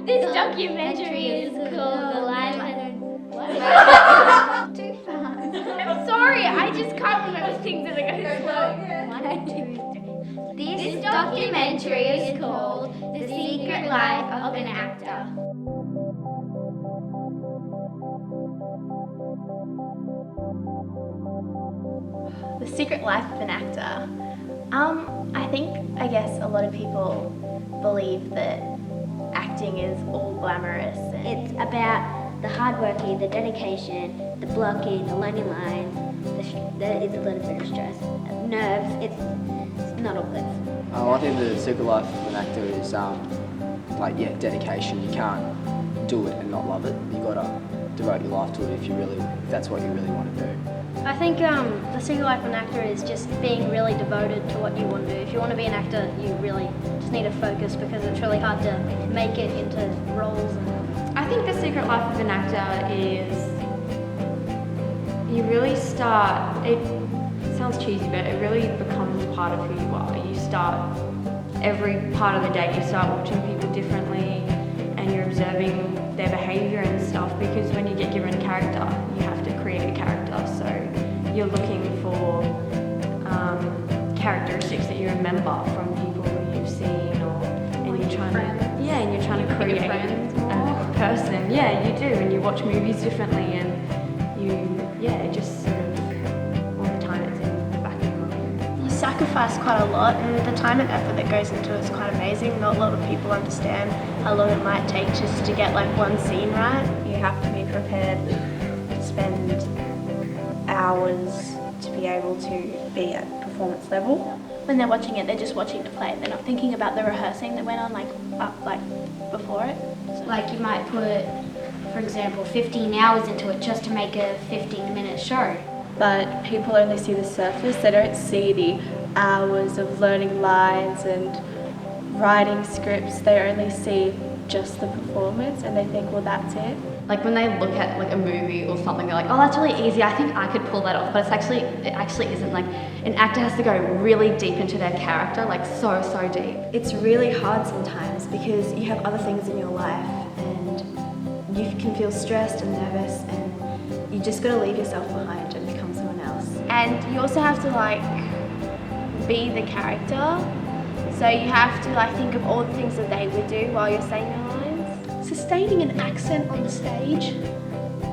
This documentary is called The Life. Too fast. I'm sorry, I just can't remember things that are going slow. This documentary is called The Secret Life of an Actor. The Secret Life of an Actor. I guess a lot of people believe that acting is all glamorous. It's about the hard working, the dedication, the blocking, the learning lines. There is a little bit of stress, nerves. It's not all good. I think the secret life of an actor is dedication. You can't do it and not love it. You gotta devote your life to it if that's what you really want to do. I think the secret life of an actor is just being really devoted to what you want to do. If you want to be an actor, you really just need to focus because it's really hard to make it into roles. I think the secret life of an actor is you really start, it sounds cheesy, but it really becomes part of who you are. You start every part of the day, you start watching people differently and you're observing their behaviour and stuff, because when you get given a character, you have to create a character. So you're looking for characteristics that you remember from people who you've seen, and you're trying to create a person. Yeah, you do, and you watch movies differently, and it just sort of all the time it's in the back of your mind. You sacrifice quite a lot, and the time and effort that goes into it is quite amazing. Not a lot of people understand how long it might take just to get like one scene right. You have to be prepared to spend hours to be able to be at performance level. When they're watching it, they're just watching the play. They're not thinking about the rehearsing that went on before it. Like you might put, for example, 15 hours into it just to make a 15-minute show. But people only see the surface. They don't see the hours of learning lines and writing scripts. They only see just the performance and they think, well, that's it. Like when they look at like a movie or something, they're like, oh, that's really easy, I think I could pull that off. But it actually isn't. Like an actor has to go really deep into their character, like so deep. It's really hard sometimes because you have other things in your life and you can feel stressed and nervous, and you just got to leave yourself behind and become someone else. And you also have to be the character. So you have to think of all the things that they would do while you're saying your lines. Sustaining an accent on the stage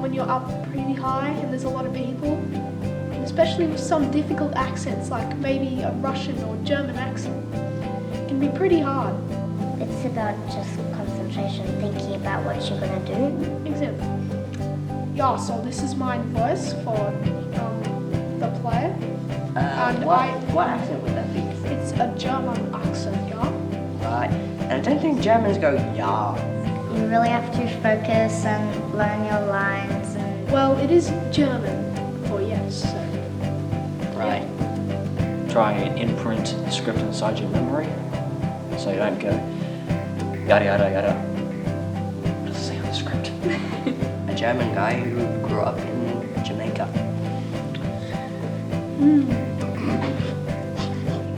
when you're up pretty high and there's a lot of people, and especially with some difficult accents like maybe a Russian or German accent, can be pretty hard. It's about just concentration, thinking about what you're gonna do. Exactly. Yeah, so this is my voice for the play. And what accent would that be? It's a German accent, yeah. Right. And I don't think Germans go yeah. You really have to focus and learn your lines. Well, it is German for yes. So. Right. Try and imprint the script inside your memory so you don't go yada yada yada. What does it say on the script? A German guy who grew up in Jamaica.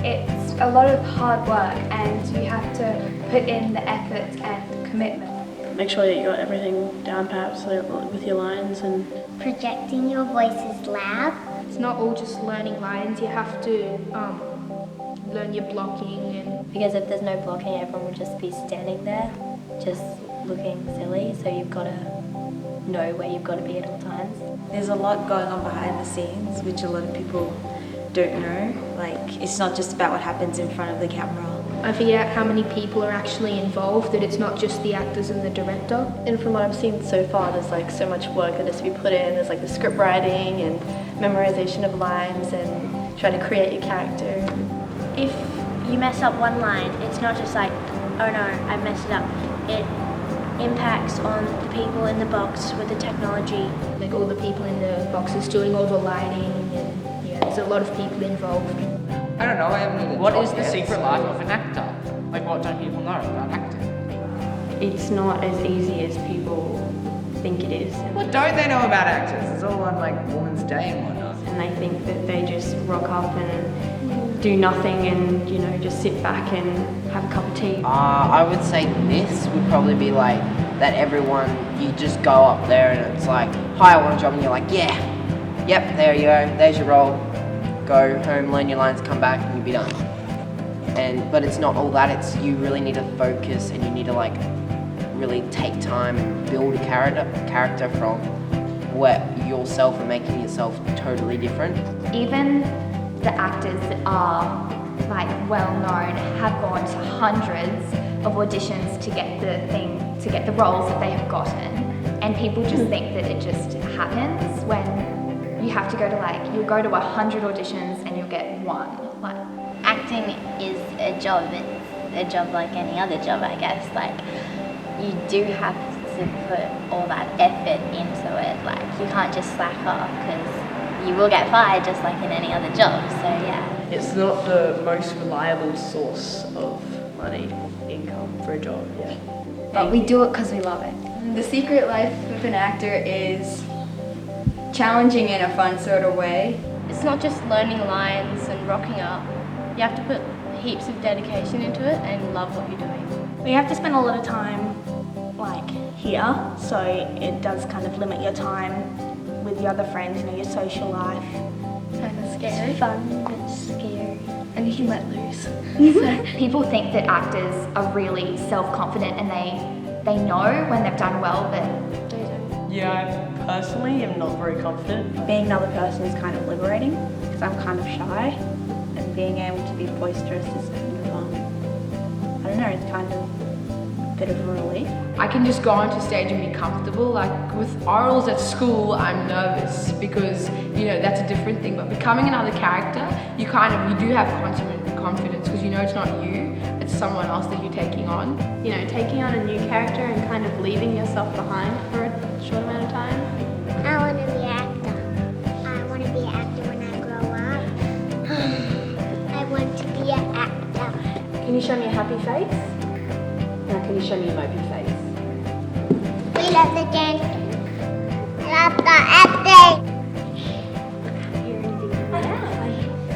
It's a lot of hard work and you have to put in the effort and commitment. Make sure that you got everything down perhaps with your lines and Projecting your voice is loud. It's not all just learning lines, you have to learn your blocking. And Because if there's no blocking, everyone would just be standing there, just looking silly. So you've got to know where you've got to be at all times. There's a lot going on behind the scenes, which a lot of people don't know. It's not just about what happens in front of the camera. I forget how many people are actually involved, that it's not just the actors and the director. And from what I've seen so far, there's so much work that has to be put in. There's the script writing and memorization of lines and trying to create your character. If you mess up one line, it's not just oh no, I messed it up. It impacts on the people in the box with the technology. Like all the people in the boxes doing all the lighting, and there's a lot of people involved. I don't know, I haven't had a What job is the yet, secret so- life of an actor? What don't people know about acting? It's not as easy as people think it is. What don't they know about actors? It's all on Women's Day and whatnot. And they think that they just rock up and do nothing and, you know, just sit back and have a cup of tea? I would say this would probably be like that everyone, you just go up there and it's like, hi, I want a job, and you're like, yeah, yep, there you go, there's your role. Go home, learn your lines, come back, and you'll be done. But it's not all that, it's you really need to focus and you need to like really take time and build a character from yourself and making yourself totally different. Even the actors that are like well known have gone to hundreds of auditions to get the roles that they have gotten, and people just think that it just happens when you have to go to you'll go to 100 auditions and you'll get one. Like, Acting is a job. It's a job like any other job, I guess. Like, you do have to put all that effort into it. Like, you can't just slack off because you will get fired just like in any other job. So yeah. It's not the most reliable source of money, income for a job, yeah. But we do it because we love it. The secret life of an actor is challenging in a fun sort of way. It's not just learning lines and rocking up. You have to put heaps of dedication into it and love what you're doing. You have to spend a lot of time here, so it does kind of limit your time with your other friends, you know, your social life. Kind of scary. It's fun, but scary. And you can let loose. people think that actors are really self-confident and they know when they've done well, but they don't. Yeah, I personally am not very confident. Being another person is kind of liberating because I'm kind of shy, and being able to be boisterous is kind of, I don't know, it's kind of a bit of a relief. I can just go onto stage and be comfortable. Like with orals at school, I'm nervous because, you know, that's a different thing. But becoming another character, you do have confidence because you know it's not you, it's someone else that you're taking on. You know, taking on a new character and kind of leaving yourself behind for a short amount of time. I want to be an actor. I want to be an actor when I grow up. I want to be an actor. Can you show me a happy face? Now can you show me a mopey face? We love the dancing. I love the acting.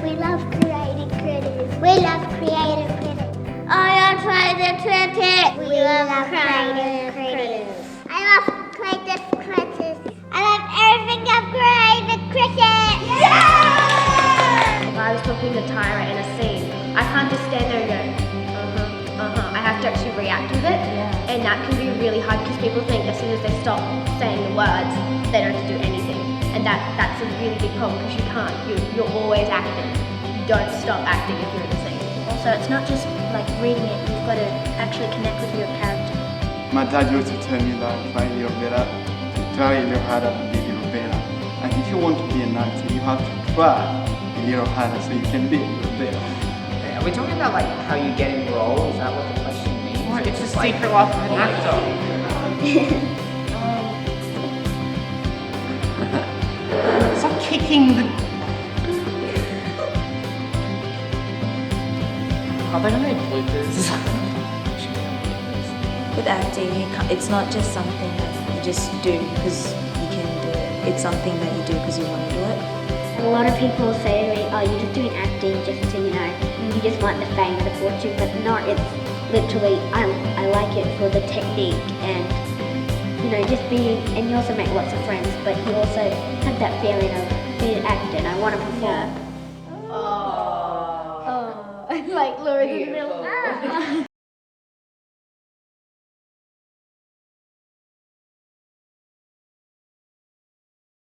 We love creative critters. We love creative critters. I love creative critters. We love creative critters. I love creative critters. I love everything of creative critters. Yeah! If I was talking to Tyra in a scene, I can't just stand there and go, I have to actually react with it, and that can be really hard because people think as soon as they stop saying the words, they don't have to do anything, and that's a really big problem because you can't. You're always acting. You don't stop acting if you're in the scene. Also, it's not just like reading it, you've got to actually connect with your character. My dad used to tell me that try a little better, try a little harder to be a little better. And if you want to be an actor, you have to try a little harder so you can be a little better. Are we talking about like how you get in role? Is that what the question means? What? It's a secret life of an actor. Stop kicking the... Are there any bloopers? With acting, it's not just something that you just do because you can do it. It's something that you do because you want to do it. A lot of people say to me, oh, you're just doing acting just to, you know, you just want the fame or the fortune, but no, it's literally, I like it for the technique and, you know, just being, and you also make lots of friends, but you also have that feeling of being an actor and I want to perform. Like Laura's in the middle.